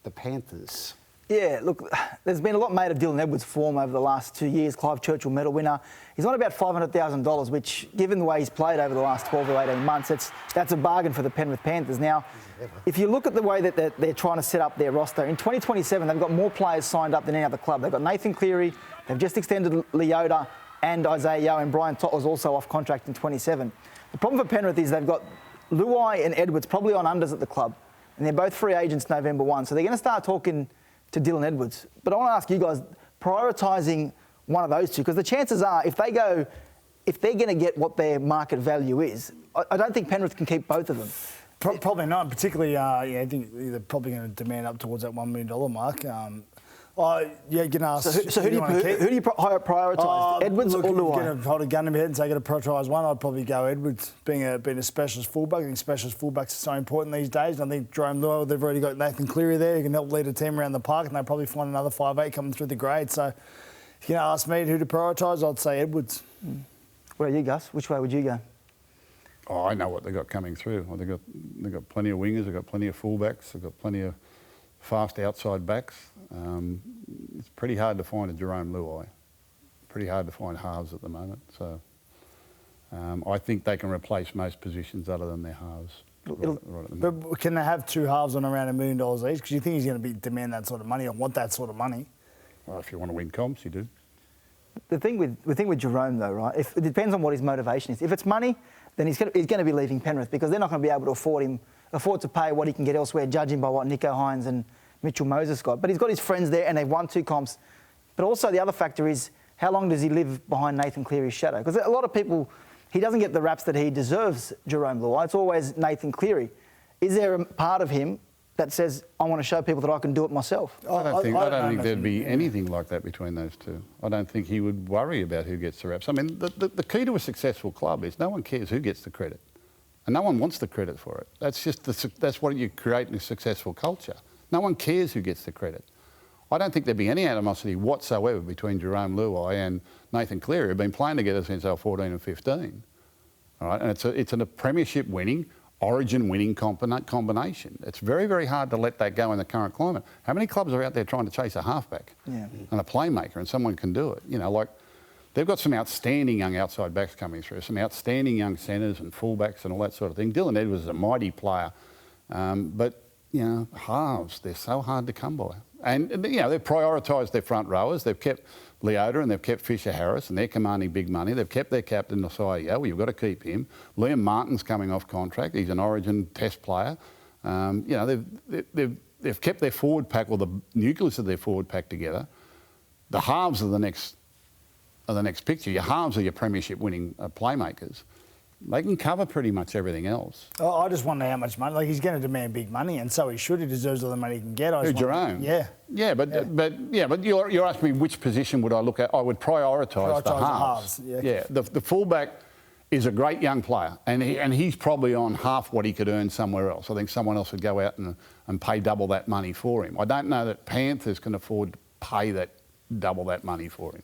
the Panthers. Yeah, look, there's been a lot made of Dylan Edwards' form over the last 2 years. Clive Churchill medal winner. He's on about $500,000, which, given the way he's played over the last 12 or 18 months, that's a bargain for the Penrith Panthers. Now, if you look at the way that they're trying to set up their roster, in 2027, they've got more players signed up than any other club. They've got Nathan Cleary, they've just extended Leota and Isaiah Yeo, and Brian Tottler's also off contract in 27. The problem for Penrith is they've got Luai and Edwards probably on unders at the club, and they're both free agents November 1, so they're going to start talking to Dylan Edwards. But I want to ask you guys, prioritising one of those two, because the chances are, if they're going to get what their market value is, I don't think Penrith can keep both of them. Probably not, particularly, I think they're probably going to demand up towards that $1 million mark. You can ask. So who do you prioritise, Edwards or Luai? Going to hold a gun to my head and say, going to prioritise one, I'd probably go Edwards, being a specialist fullback. I think specialist fullbacks are so important these days. And I think Jerome Luai, they've already got Nathan Cleary there, who can help lead a team around the park, and they'll probably find another 5'8" coming through the grade. So if you're going to ask me who to prioritise, I'd say Edwards. Where are you, Gus? Which way would you go? Oh, I know what they've got coming through. Well, they've got plenty of wingers, they've got plenty of fullbacks, they've got plenty of fast outside backs. It's pretty hard to find a Jerome Luai. Pretty hard to find halves at the moment. So I think they can replace most positions other than their halves. Right at the moment. But can they have two halves on around $1 million each? Because you think he's going to demand that sort of money or want that sort of money? Well, if you want to win comps, you do. The thing with Jerome, though, right? It depends on what his motivation is. If it's money, then he's going to be leaving Penrith because they're not going to be able to afford to pay what he can get elsewhere, judging by what Nico Hines and Mitchell Moses got. But he's got his friends there and they've won 2 comps. But also the other factor is, how long does he live behind Nathan Cleary's shadow? Because a lot of people, he doesn't get the raps that he deserves, Jerome Luai. It's always Nathan Cleary. Is there a part of him that says, I want to show people that I can do it myself? I don't think there'd be anything like that between those two. I don't think he would worry about who gets the reps. I mean, the key to a successful club is no one cares who gets the credit. And no one wants the credit for it. That's what you create in a successful culture. No one cares who gets the credit. I don't think there'd be any animosity whatsoever between Jerome Luai and Nathan Cleary, who've been playing together since they were 14 and 15. All right? And it's a premiership winning, origin winning combination. It's very, very hard to let that go in the current climate. How many clubs are out there trying to chase a halfback and a playmaker, and someone can do it? You know, like, they've got some outstanding young outside backs coming through, some outstanding young centres and fullbacks and all that sort of thing. Dylan Edwards is a mighty player, but, you know, halves, they're so hard to come by. And, you know, they've prioritised their front rowers. They've kept Leota and they've kept Fisher-Harris, and they're commanding big money. They've kept their captain, Isaiah Yeo. Well, you've got to keep him. Liam Martin's coming off contract. He's an origin test player. You know, they've kept their forward pack, or the nucleus of their forward pack together. The halves are the next picture. Your halves are your premiership winning playmakers. They can cover pretty much everything else. Oh, I just wonder how much money. Like, he's going to demand big money, and so he should. He deserves all the money he can get. Jerome? Yeah. But you're asking me which position would I look at? I would prioritise the halves. The fullback is a great young player, and he's probably on half what he could earn somewhere else. I think someone else would go out and pay double that money for him. I don't know that Panthers can afford to pay double that money for him.